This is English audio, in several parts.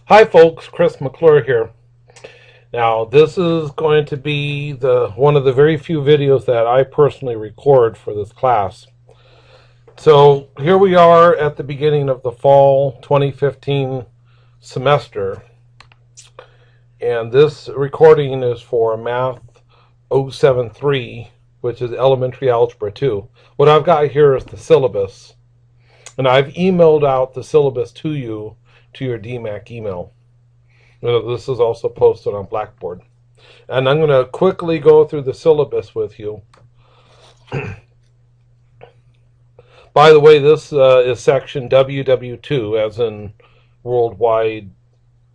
Hi folks, Chris McClure here. Now this is going to be one of the very few videos that I personally record for this class. So here we are at the beginning of the fall 2015 semester, and this recording is for Math 073, which is Elementary Algebra 2. What I've got here is the syllabus, and I've emailed out the syllabus to you to your DMAC email. This is also posted on Blackboard. And I'm going to quickly go through the syllabus with you. By the way, this is section WW2, as in Worldwide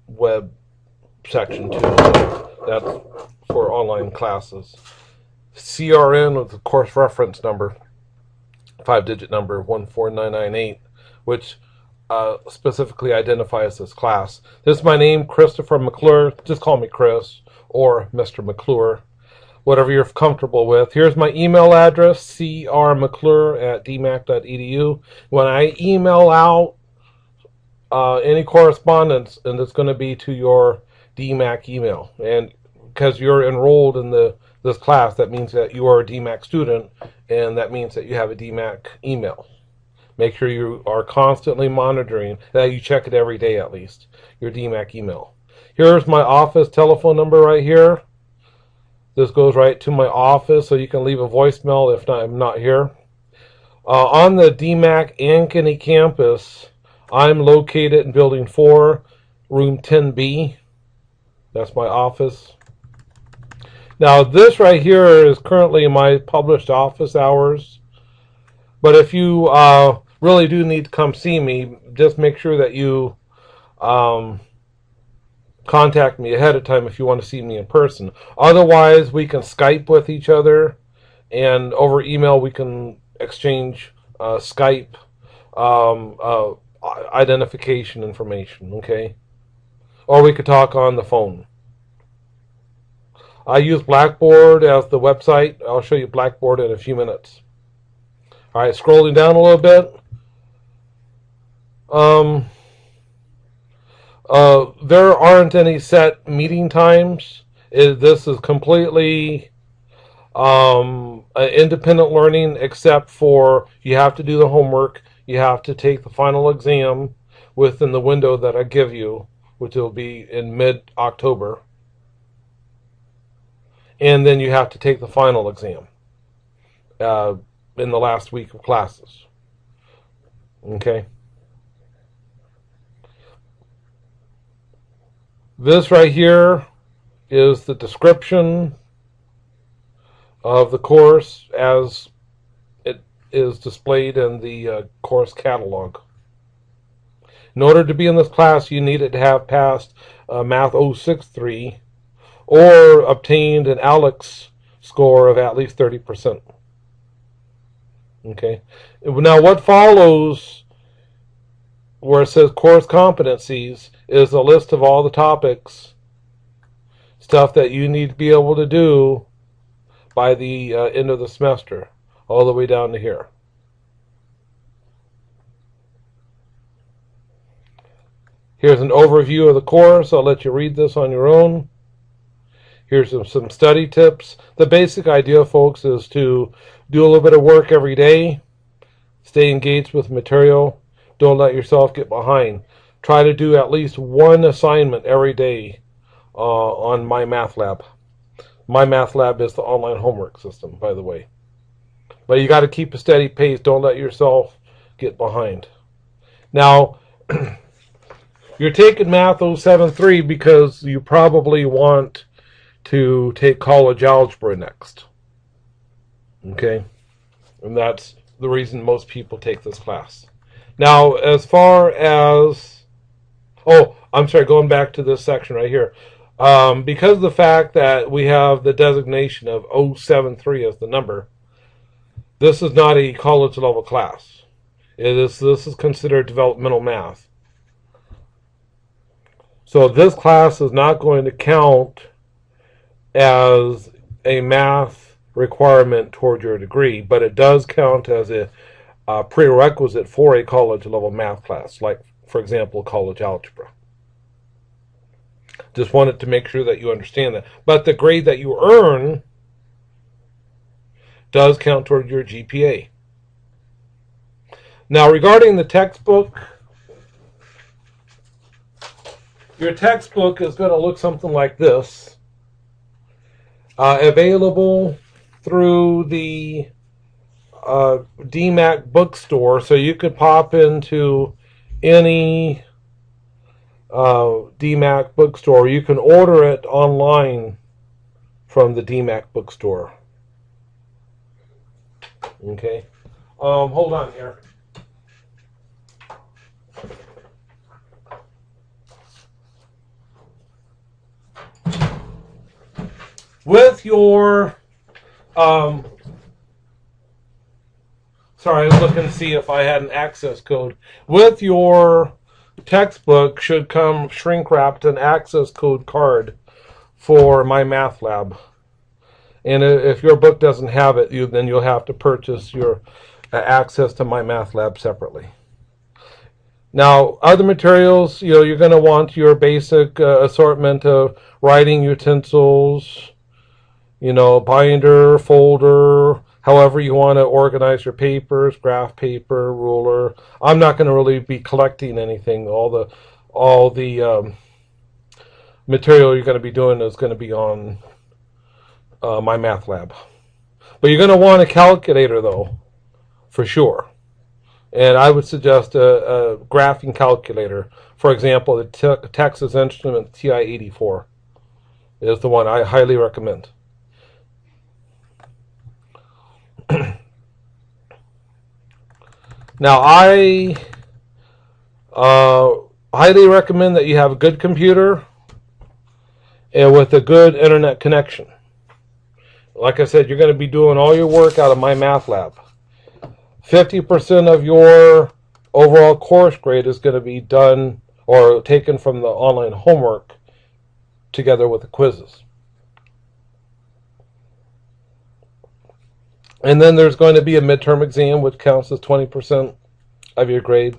Web section 2. That's for online classes. CRN with the course reference number, 5-digit number 14998, which specifically identifies this class. This is my name, Christopher McClure. Just call me Chris or Mr. McClure, whatever you're comfortable with. Here's my email address, crmcclure@dmac.edu. When I email out any correspondence, and it's going to be to your DMAC email, and because you're enrolled in this class, that means that you are a DMAC student, and that means that you have a DMAC email. Make sure you are constantly monitoring, that you check it every day at least, your DMAC email. Here's my office telephone number right here. This goes right to my office, so you can leave a voicemail if I'm not here. On the DMAC Ankeny campus, I'm located in Building 4, Room 10B. That's my office. Now, this right here is currently my published office hours. But if you really do need to come see me, just make sure that you contact me ahead of time if you want to see me in person. Otherwise, we can Skype with each other, and over email we can exchange Skype identification information, okay? Or we could talk on the phone. I use Blackboard as the website. I'll show you Blackboard in a few minutes. All right, scrolling down a little bit. There aren't any set meeting times. This is completely independent learning, except for you have to do the homework. You have to take the final exam within the window that I give you, which will be in mid-October. And then you have to take the final exam in the last week of classes. Okay. This right here is the description of the course as it is displayed in the course catalog. In order to be in this class, you needed to have passed Math 063 or obtained an ALEX score of at least 30%. Okay. Now, what follows where it says course competencies is a list of all the topics, stuff that you need to be able to do by the end of the semester, all the way down to here. Here's an overview of the course. I'll let you read this on your own. Here's some study tips. The basic idea, folks, is to do a little bit of work every day. Stay engaged with material. Don't let yourself get behind. Try to do at least one assignment every day on MyMathLab. MyMathLab is the online homework system, by the way. But you got to keep a steady pace. Don't let yourself get behind. Now, you're taking Math 073 because you probably want to take college algebra next. Okay? And that's the reason most people take this class. Now, as far as... I'm sorry, going back to this section right here. Because of the fact that we have the designation of 073 as the number, this is not a college level class. This is considered developmental math. So this class is not going to count as a math requirement toward your degree, but it does count as a prerequisite for a college level math class, like, for example, college algebra. Just wanted to make sure that you understand that. But the grade that you earn does count toward your GPA. Now, regarding the textbook, your textbook is going to look something like this. Available through the DMAC bookstore, so you could pop into any DMAC bookstore. You can order it online from the DMAC bookstore. Okay. Hold on here. With your sorry, I was looking to see if I had an access code. With your textbook should come shrink wrapped an access code card for MyMathLab. And if your book doesn't have it, then you'll have to purchase your access to MyMathLab separately. Now, other materials, you're going to want your basic assortment of writing utensils, binder, folder, however you want to organize your papers, graph paper, ruler. I'm not going to really be collecting anything. All the material you're going to be doing is going to be on MyMathLab. But you're going to want a calculator, though, for sure. And I would suggest a graphing calculator. For example, the Texas Instruments TI-84 is the one I highly recommend. Now, I highly recommend that you have a good computer and with a good internet connection. Like I said, you're going to be doing all your work out of MyMathLab. 50% of your overall course grade is going to be done or taken from the online homework together with the quizzes. And then there's going to be a midterm exam, which counts as 20% of your grade.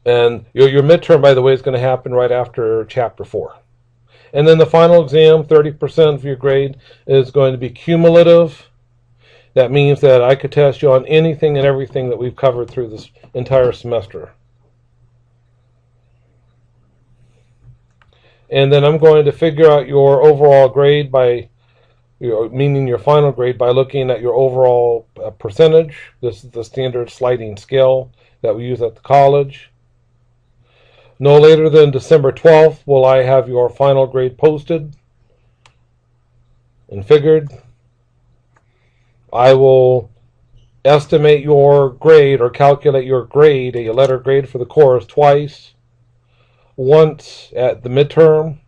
And your midterm, by the way, is going to happen right after Chapter 4. And then the final exam, 30% of your grade, is going to be cumulative. That means that I could test you on anything and everything that we've covered through this entire semester. And then I'm going to figure out your overall grade meaning your final grade, by looking at your overall percentage. This is the standard sliding scale that we use at the college. No later than December 12th will I have your final grade posted and figured. I will estimate your grade or calculate your grade, a letter grade for the course, twice. Once at the midterm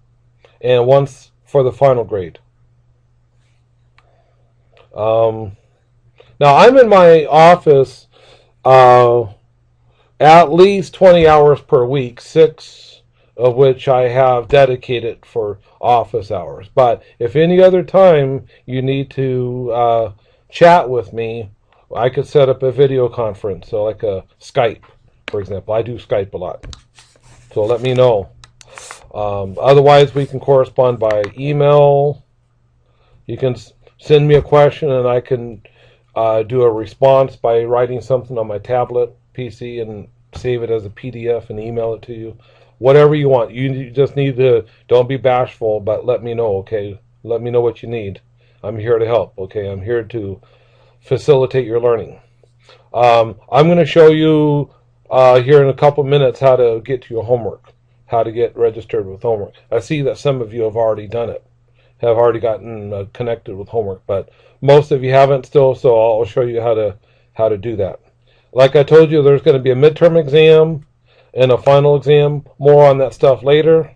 and once for the final grade. Now, I'm in my office at least 20 hours per week, 6 of which I have dedicated for office hours. But if any other time you need to chat with me, I could set up a video conference, so like a Skype, for example. I do Skype a lot, so let me know. Otherwise, we can correspond by email. You can send me a question and I can do a response by writing something on my tablet, PC, and save it as a PDF and email it to you. Whatever you want. You just need to, don't be bashful, but let me know, okay? Let me know what you need. I'm here to help, okay? I'm here to facilitate your learning. I'm going to show you here in a couple minutes how to get to your homework, how to get registered with homework. I see that some of you have already done it, have already gotten connected with homework, but most of you haven't still, so I'll show you how to do that. Like I told you, there's going to be a midterm exam and a final exam. More on that stuff later.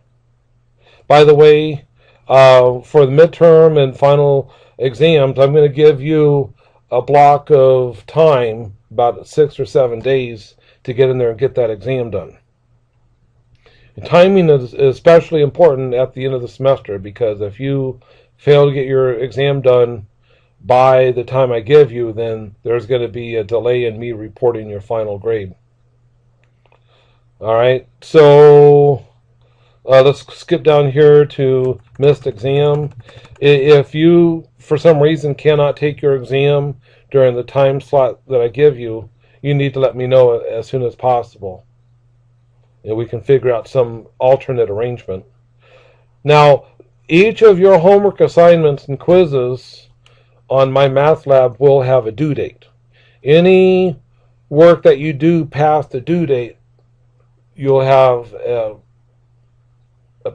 By the way, for the midterm and final exams, I'm going to give you a block of time, about 6 or 7 days, to get in there and get that exam done. Timing is especially important at the end of the semester, because if you fail to get your exam done by the time I give you, then there's going to be a delay in me reporting your final grade. All right, so Let's skip down here to missed exam. If you, for some reason, cannot take your exam during the time slot that I give you, you need to let me know as soon as possible. And we can figure out some alternate arrangement. Now, each of your homework assignments and quizzes on MyMathLab will have a due date. Any work that you do past the due date, you'll have a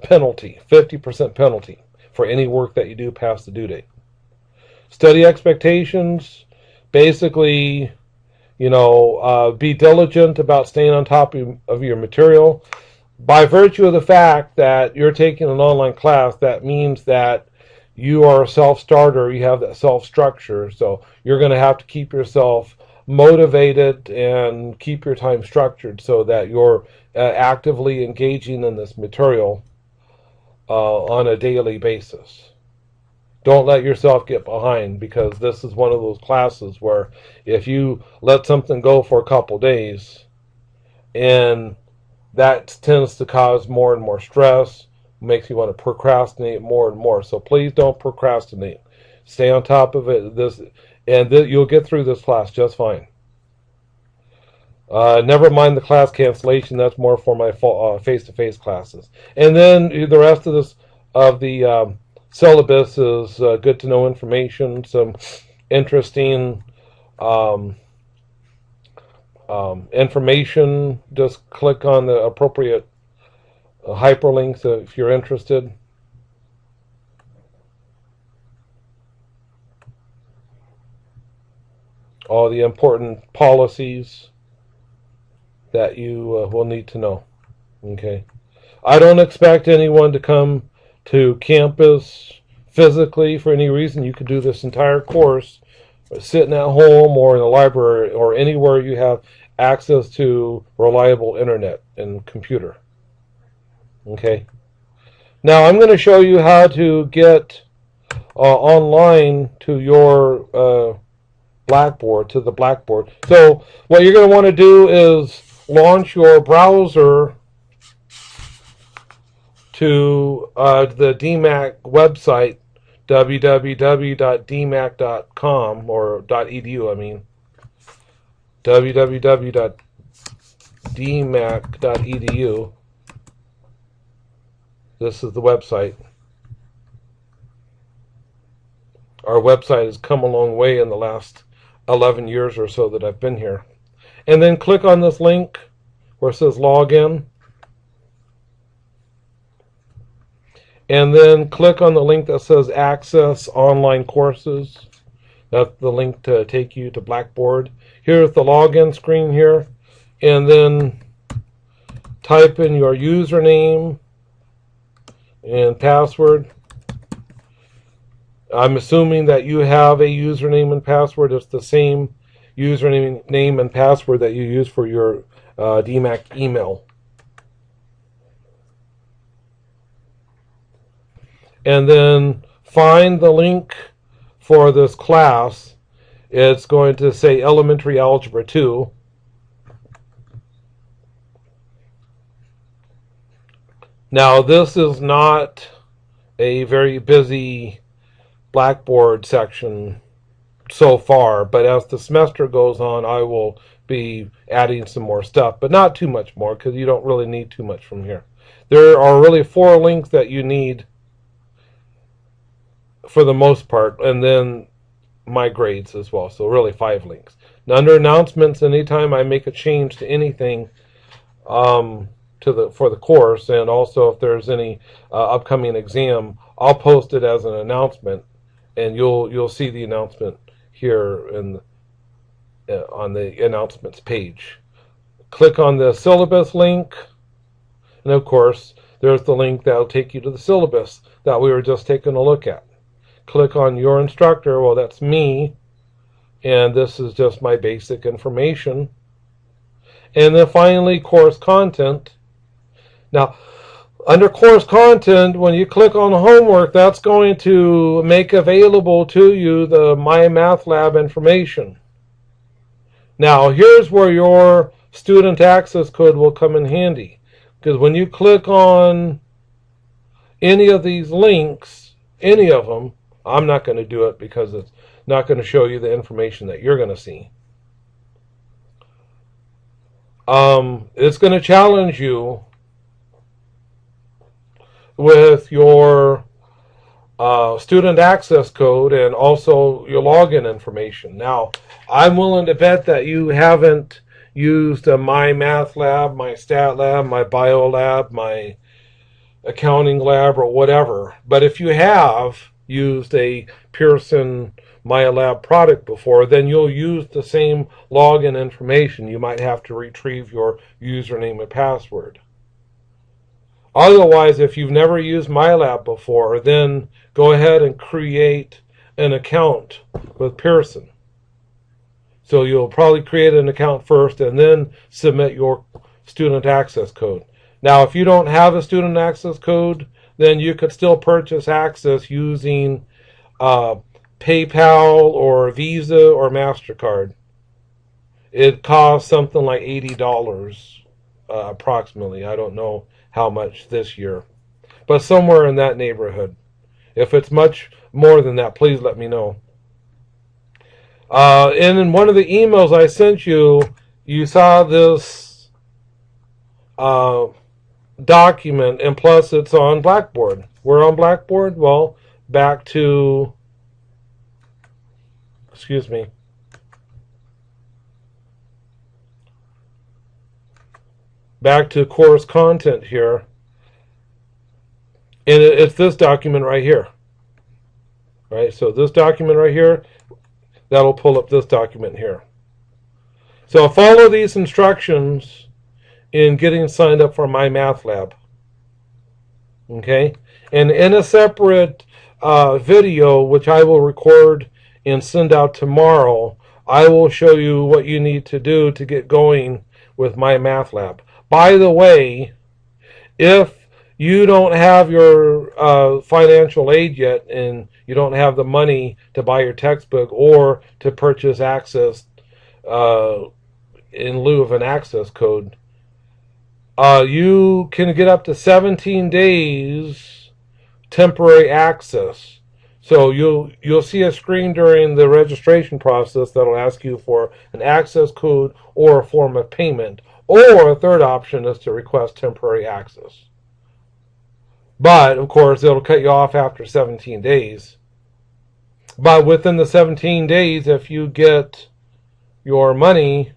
penalty, 50% penalty for any work that you do past the due date. Study expectations, basically, be diligent about staying on top of your material. By virtue of the fact that you're taking an online class, that means that you are a self-starter, you have that self-structure, so you're going to have to keep yourself motivated and keep your time structured so that you're actively engaging in this material on a daily basis. Don't let yourself get behind, because this is one of those classes where if you let something go for a couple days, and that tends to cause more and more stress, makes you want to procrastinate more and more. So please don't procrastinate. Stay on top of it. You'll get through this class just fine. Never mind the class cancellation. That's more for my face-to-face classes. And then the rest of the syllabus is good to know information, some interesting information. Just click on the appropriate hyperlinks if you're interested. All the important policies that you will need to know. Okay. I don't expect anyone to come to campus physically for any reason. You could do this entire course sitting at home or in the library or anywhere you have access to reliable internet and computer. Okay. Now I'm going to show you how to get online to your Blackboard, to the Blackboard. So what you're going to want to do is launch your browser to the DMAC website, www.dmac.com, or .edu, I mean. www.dmac.edu. This is the website. Our website has come a long way in the last 11 years or so that I've been here. And then click on this link where it says login. And then click on the link that says access online courses. That's the link to take you to Blackboard. Here's the login screen here. And then type in your username and password. I'm assuming that you have a username and password. It's the same username and password that you use for your DMAC email. And then find the link for this class. It's going to say Elementary Algebra 2. Now this is not a very busy Blackboard section so far, but as the semester goes on, I will be adding some more stuff, but not too much more, because you don't really need too much from here. There are really 4 links that you need for the most part, and then my grades as well, so really 5 links. Now, under announcements, anytime I make a change to anything for the course, and also if there's any upcoming exam, I'll post it as an announcement, and you'll see the announcement here on the announcements page. Click on the syllabus link, and of course there's the link that'll take you to the syllabus that we were just taking a look at. Click on your instructor. Well, that's me, and this is just my basic information. And then finally, course content. Now, under course content, when you click on homework, that's going to make available to you the MyMathLab information. Now, here's where your student access code will come in handy, because when you click on any of these links, any of them, I'm not going to do it because it's not going to show you the information that you're going to see. It's going to challenge you with your student access code and also your login information. Now, I'm willing to bet that you haven't used a MyMathLab, my Stat Lab, my Bio Lab, my Accounting Lab, or whatever. But if you have used a Pearson MyLab product before, then you'll use the same login information. You might have to retrieve your username and password. Otherwise, if you've never used MyLab before, then go ahead and create an account with Pearson. So you'll probably create an account first and then submit your student access code. Now, if you don't have a student access code, then you could still purchase access using PayPal or Visa or MasterCard. It costs something like $80 approximately. I don't know how much this year, but somewhere in that neighborhood. If it's much more than that, please let me know. And in one of the emails I sent you, you saw this document, and plus it's on Blackboard. We're on Blackboard. Well, back to, excuse me. Back to course content here. And it's this document right here. Right? So this document right here, that'll pull up this document here. So follow these instructions in getting signed up for MyMathLab. Okay? And in a separate video, which I will record and send out tomorrow, I will show you what you need to do to get going with MyMathLab. By the way, if you don't have your financial aid yet and you don't have the money to buy your textbook or to purchase access in lieu of an access code, you can get up to 17 days temporary access. So you'll see a screen during the registration process that'll ask you for an access code or a form of payment. Or a third option is to request temporary access. But, of course, it'll cut you off after 17 days. But within the 17 days, if you get your money,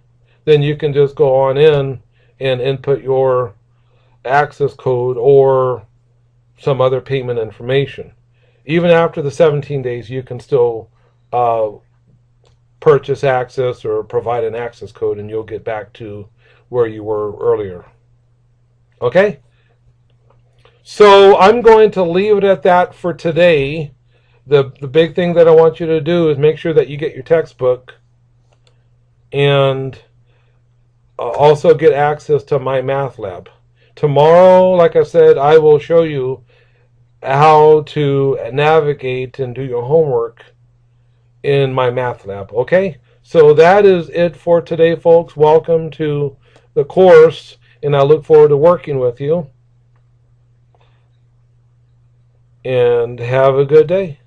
then you can just go on in and input your access code or some other payment information. Even after the 17 days, you can still purchase access or provide an access code, and you'll get back to where you were earlier. Okay? So I'm going to leave it at that for today. The big thing that I want you to do is make sure that you get your textbook and also get access to MyMathLab. Tomorrow, like I said, I will show you how to navigate and do your homework in MyMathLab. Okay? So that is it for today, folks. Welcome to the course, and I look forward to working with you. And have a good day.